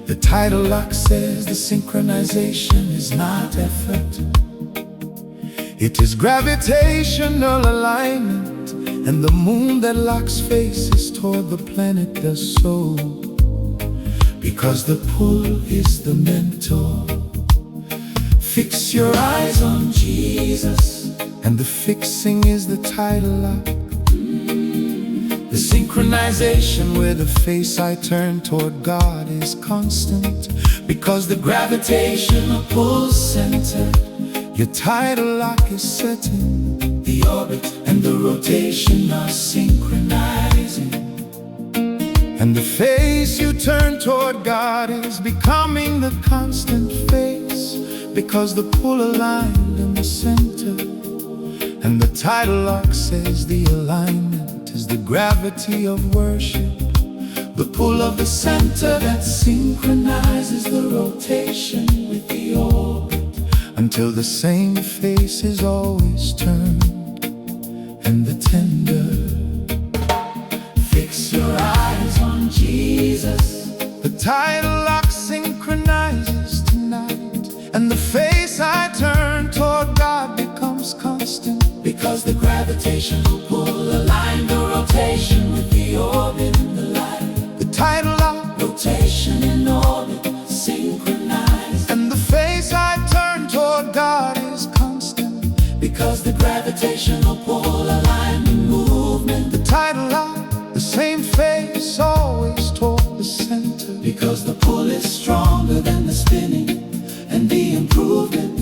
The tidal lock says the synchronization is not effort. It is gravitational alignment, and the moon that locks faces toward the planet does so, because the pull is the mentor. Fix your eyes on Jesus, and the fixing is the tidal lock. The synchronization where the face I turn toward God is constant, because the gravitational pull center. Your tidal lock is setting. The orbit and the rotation are synchronizing, and the face you turn toward God is becoming the constant face, because the pull aligned in the center. And the tidal lock says the alignment is the gravity of worship, the pull of the center that synchronizes the rotation with the orbit, until the same face is always turned and the tender. Fix your eyes on Jesus. The tidal lock synchronizes tonight, and the face I turn toward God becomes constant, because the gravitational pull aligned the rotation with the orbit and the light. The tidal lock, rotation in orbit, synchronized, and the face I turn toward God is constant, because the gravitational pull aligned the movement. The tidal lock, the same face always toward the center, because the pull is stronger than the spinning and the improvement.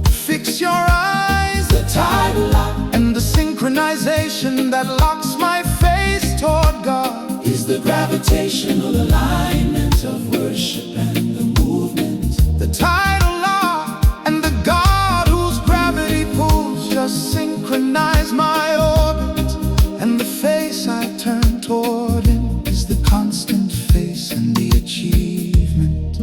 Fix your eyes, the tidal lock, and the synchronization that locks my face toward God is the gravitational alignment of worship and the movement. The tidal lock and the God whose gravity pulls just synchronize my orbit, and the face I turn toward Him is the constant face and the achievement.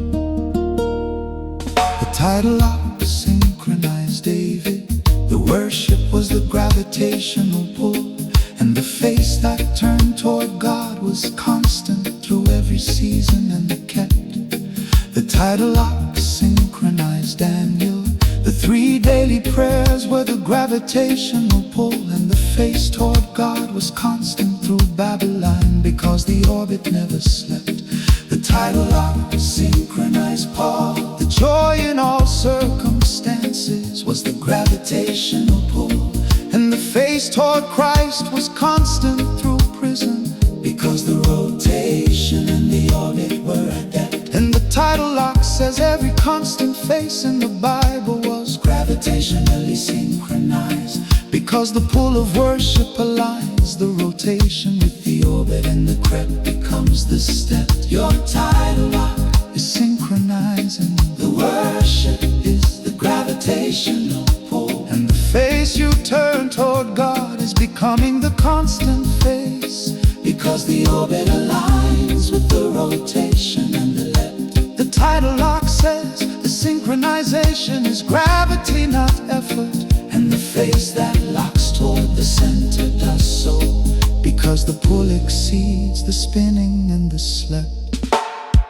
The tidal lock synchronized David. The worship was the gravitational pull, and the face that turned toward God was constant through every season and the kept. The tidal lock synchronized Daniel. The 3 daily prayers were the gravitational pull, and the face toward God was constant through Babylon, because the orbit never slept. The tidal lock synchronized Paul. The joy in all circumstances was the gravitational pull, and the face toward Christ was constant through prison, because the rotation and the orbit were adept. And the tidal lock says every constant face in the Bible was gravitationally synchronized, because the pull of worship aligns the rotation with the orbit, and the crept becomes the step. Your tidal lock is synchronizing. The worship is the gravitational pull, and the face you turn toward God is becoming the constant face, because the orbit aligns with the rotation and the left. The tidal lock says the synchronization is gravity, not effort, and the face that locks toward the center does so, because the pull exceeds the spinning and the slip.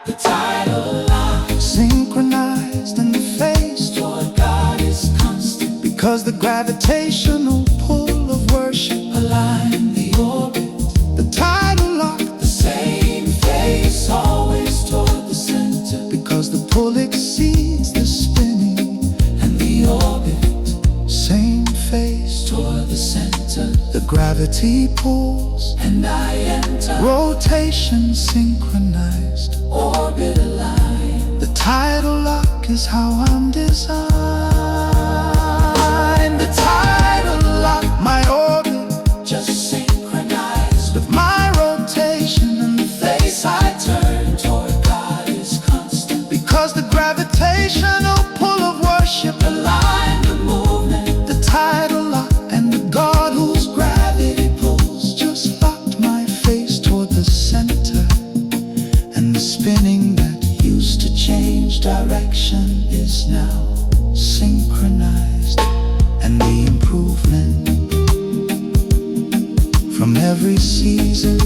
The tidal lock synchronized, and the face toward God is constant, because the gravitational pull of worship align the orbit. The tidal lock, the same face always toward the center, because the pull exceeds the spinning and the orbit. Same face toward the center. The gravity pulls and I enter. Rotation synchronized, orbit aligned. The tidal lock is how I'm designed. The tidal lock, my orbit just synchronized with my rotation, and the face I turn toward God is constant, because the gravitational pull of worship align the movement. The tidal lock and the God whose gravity pulls just locked my face toward the center, and the spinning that used to change direction is now synchronized, and the improvement from every season,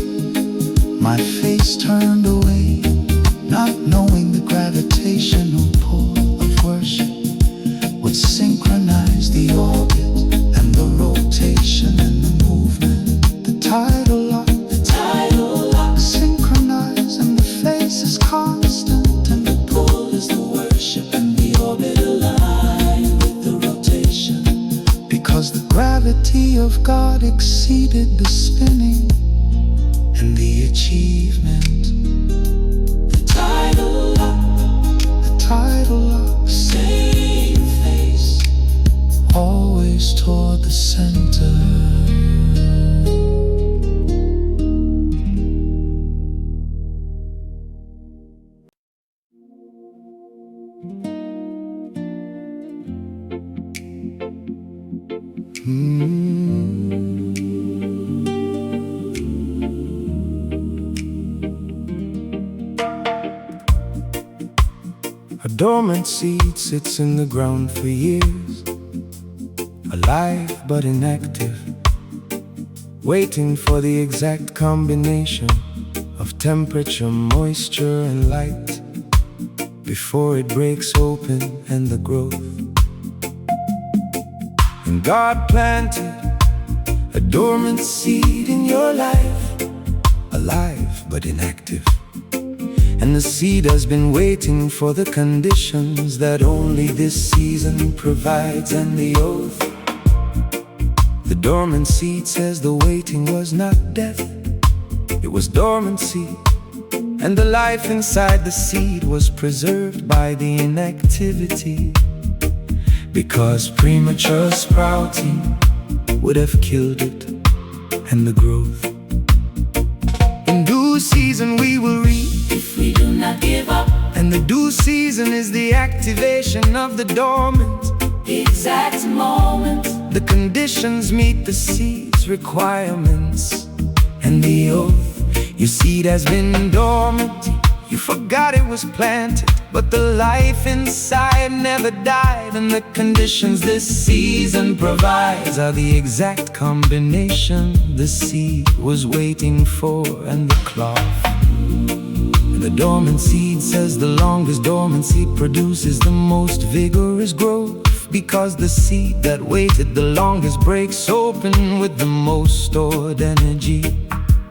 my face turned away, not knowing the gravitational pull of worship would synchronize the orbit and the rotation and the movement. The tidal lock synchronized, and the face is constant, and the pull is the worship, and the orbit aligned with the rotation, because the gravity of God exceeded the spinning and the achievement. The tidal lock, same face, always toward the center. A dormant seed sits in the ground for years, alive but inactive, waiting for the exact combination of temperature, moisture, and light before it breaks open and the growth. And God planted a dormant seed in your life, alive but inactive. And the seed has been waiting for the conditions that only this season provides, and the oath. The dormant seed says the waiting was not death, it was dormancy, and the life inside the seed was preserved by the inactivity, because premature sprouting would have killed it and the growth. In due season we will reap if we do not give up, and the due season is the activation of the dormant, the exact moment the conditions meet the seed's requirements, and the oath. Your seed has been dormant, you forgot it was planted, but the life inside never died, and the conditions this season provides are the exact combination the seed was waiting for, and the cloth. The dormant seed says the longest dormancy produces the most vigorous growth, because the seed that waited the longest breaks open with the most stored energy,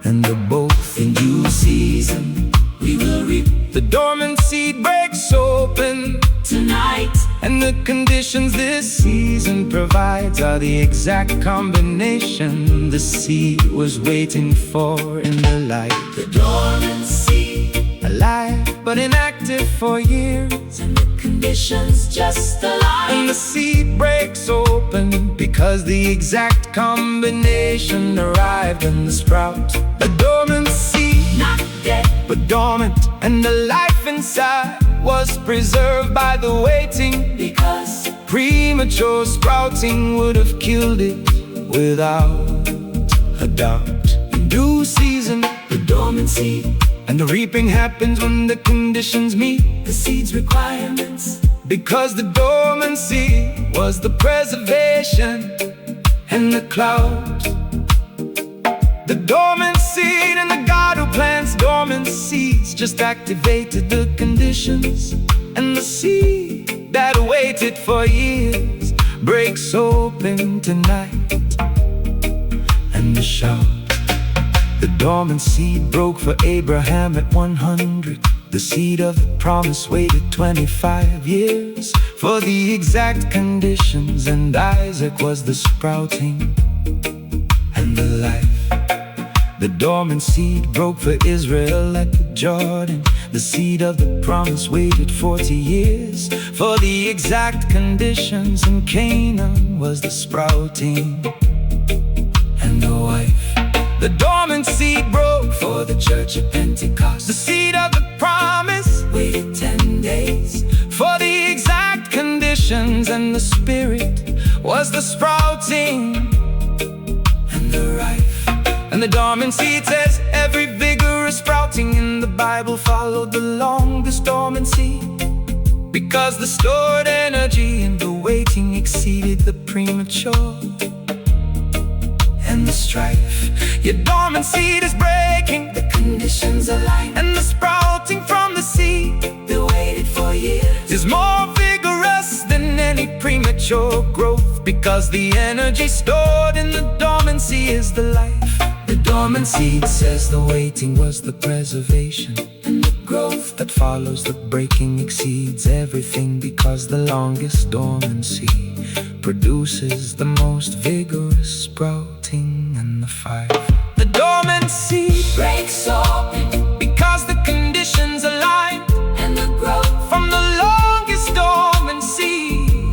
and the both. In due season we will reap. The dormant seed breaks open tonight, and the conditions this season provides are the exact combination the seed was waiting for in the light. The dormant seed, alive but inactive for years, and the conditions just align. And the seed breaks open because the exact combination arrived in the sprout. A dormant seed, Not dead, but dormant, and the life inside was preserved by the waiting. because Premature sprouting would have killed it without a doubt. In due season, the dormant seed, and the reaping happens when the conditions meet. the seed's requirements, Because the dormant seed was the preservation and the clouds. The dormant seed and the God who plants dormant seeds just activated the conditions. And the seed that waited for years breaks open tonight. And the shout, the dormant seed broke for Abraham at 100. The seed of the promise waited 25 years for the exact conditions, and Isaac was the sprouting and the life. The dormant seed broke for Israel at the Jordan. The seed of the promise waited 40 years for the exact conditions, and Canaan was the sprouting and the wife. The dormant seed broke for the church of Pentecost. the seed of the promise Waited 10 days, for the exact conditions, and the spirit was the sprouting and the rife. and the dormant seed says every vigorous sprouting in the Bible followed the longest dormancy, because the stored energy in the waiting exceeded the premature and the strife. Your dormant seed is breaking, The conditions align, and the sprouting from the seed they waited for years. is more vigorous than any premature growth, because the energy stored in the dormancy is the life. The dormant seed says the waiting was the preservation, And the growth, that follows the breaking exceeds everything, because the longest dormancy produces the most vigorous sprouting and the fire. The dormant seed breaks open, because the conditions align, and the growth from the longest dormancy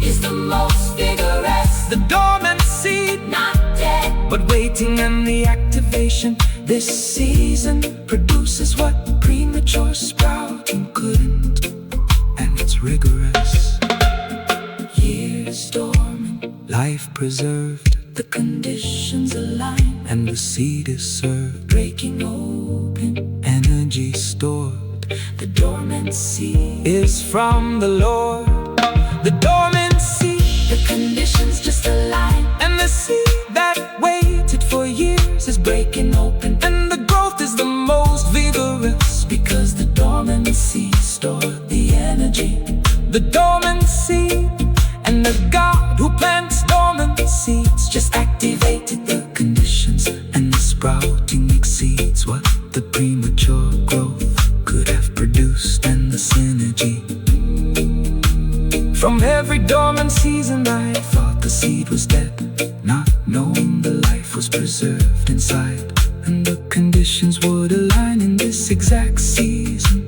is the most vigorous. the dormant seed, Not dead, but waiting and the activation. This season produces what premature sprouting couldn't, and it's rigorous. years dormant, Life preserved, the conditions align, and the seed is served. breaking open. Energy stored The dormant seed, is from the Lord. The dormant seed the conditions just align, and the seed that waited for years is breaking open. and the growth is the most vigorous, Because the dormant seed stored the energy. the dormant seed and the God who plants dormant seeds Just activated the conditions, and the sprouting exceeds what the premature growth could have produced, and the synergy from every dormant season. I thought the seed was dead, not knowing the life was preserved inside, and the conditions would align in this exact season,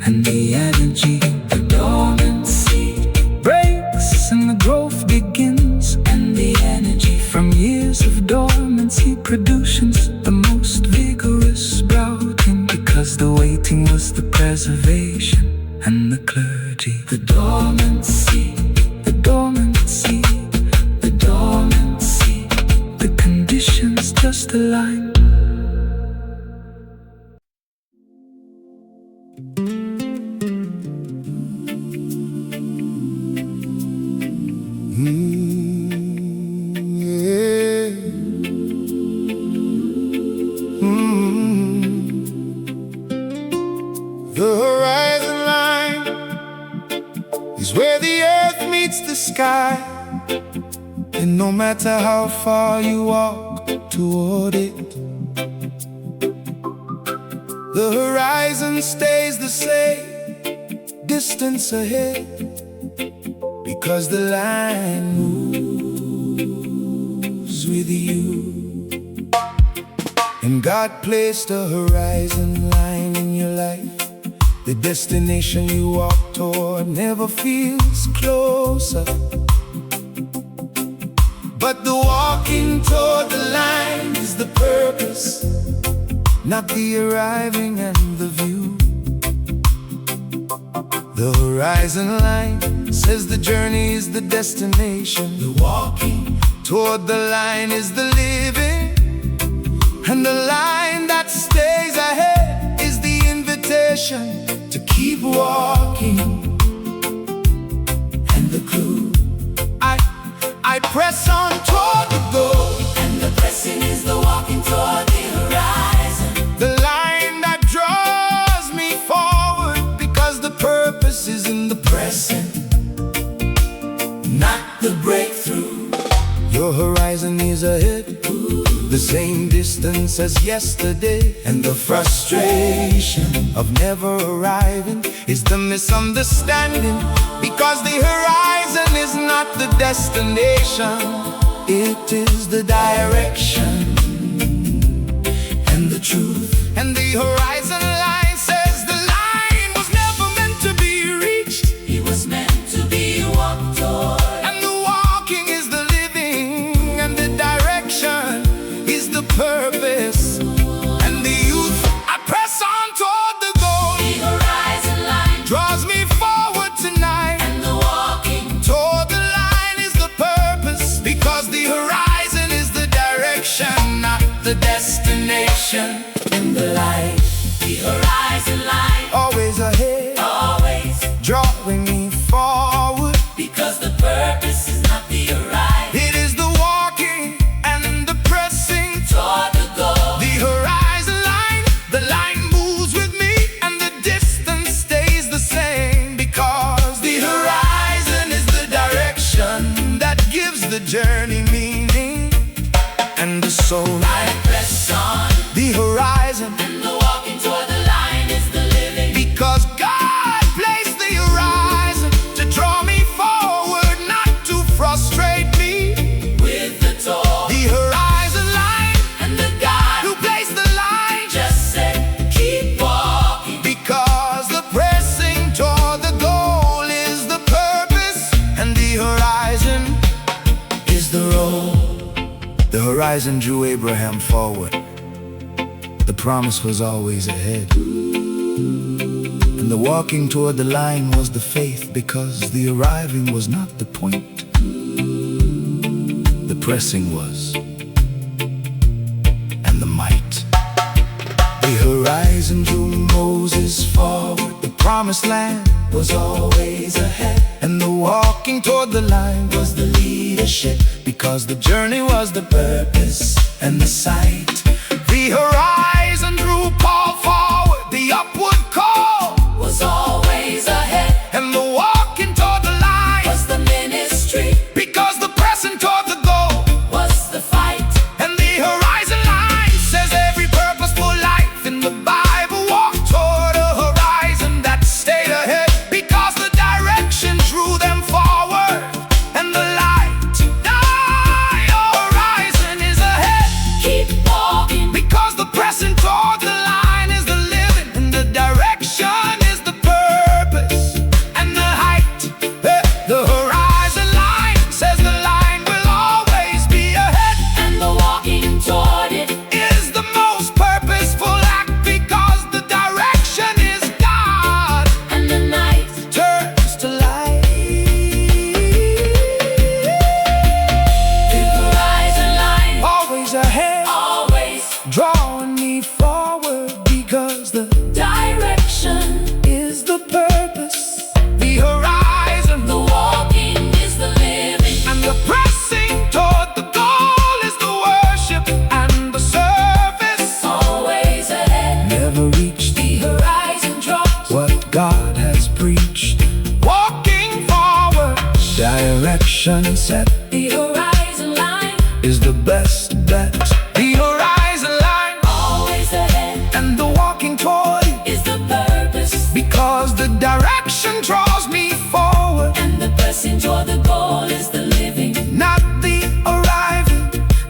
and the energy, the dormant seed, breaks and the growth begins, and the energy from years of dormancy produces the most vigorous sprouting, because the waiting was the preservation and the clergy. the dormant seed, The dormant seed, the dormant seed. the conditions just align. The horizon line is where the earth meets the sky, and no matter how far you walk toward it, the horizon stays the same distance ahead, because the line moves with you. And God placed a horizon line in your life, the destination you walk toward. Lord never feels closer. But the walking toward the line is the purpose, not the arriving and the view. The horizon line says the journey is the destination. The walking toward the line is the living, and the line that stays ahead is the invitation to keep walking. And the clue, I press on toward the goal, And the pressing is the walking toward the horizon. the line that draws me forward, because the purpose is in the pressing, Not the breakthrough. Your horizon is ahead, the same distance as yesterday. And the frustration of never arriving is the misunderstanding, because the horizon is not the destination, it is the direction And the truth. And the horizon line says the line was never meant to be reached, He was meant to be walked toward. and the walking is the living, and the direction is the purpose. And the youth, I press on toward the goal, The horizon line draws me forward tonight. and the walking. Toward the line is the purpose, because the horizon is the direction, not the destination. In the light, the horizon line, Always ahead, always, drawing me forward. because the purpose is not the arrival. It is the walking and the pressing Toward the goal, the horizon line. The line moves with me, and the distance stays the same, because the horizon is the direction that gives the journey meaning. And the soul, I press on, the horizon, and the walking toward the line is the living. because God placed the horizon to draw me forward, not to frustrate me. With the toll, The horizon line, and the God who placed the line, just said, keep walking. because the pressing toward the goal is the purpose, and the horizon is the road. The horizon drew Abraham forward. The promise was always ahead. And the walking toward the line was the faith, because the arriving was not the point. The pressing was, and the might. The horizon drew Moses forward. The promised land was always ahead. And the walking toward the line was the leadership, because the journey was the purpose and the sight. The horizon drew Paul forward. The upward call Was always ahead, and the walking toward the line was the ministry, because the pressing toward the goal. was the fight. And the horizon line says every purposeful life in the Bible walked toward a horizon that stayed ahead, because the direction drew them forward. And the light, your horizon is ahead, Keep walking, because the pressing toward the line is the living, and the direction is the purpose and the height. The horizon line says the line will always be ahead, and the walking toward it. is the most purposeful act, because the direction is God, And the night, turns to light. the horizon line, Always ahead, always, drawing me forward, because the direction, is the purpose. The horizon, the walking is the living. and the pressing toward the goal is the worship and the service. Always ahead, Never reach the horizon draws. what God has preached. Walking forward, direction set The horizon line, is the best bet. The horizon line always ahead, and the walking toward it, is the purpose, because the direction draws me forward, and the pressing toward the goal is the living. not the arriving.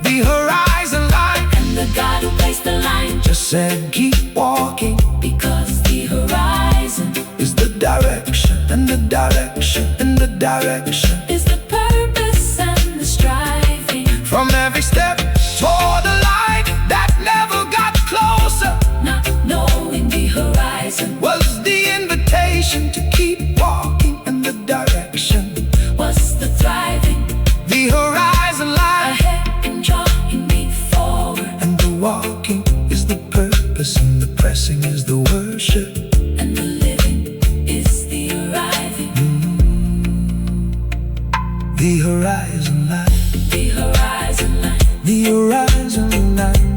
The horizon line And the God who placed the line just said keep walking, because the horizon is the direction, and the motion and the direction is the purpose and the striving. From every step toward the light that never got closer, Not knowing the horizon was the invitation to keep walking in the direction. was the thriving. The horizon line Ahead and drawing me forward, and the walking is the purpose and the pressing is the worship. and the living is the arriving. The horizon line, The horizon line the horizon line.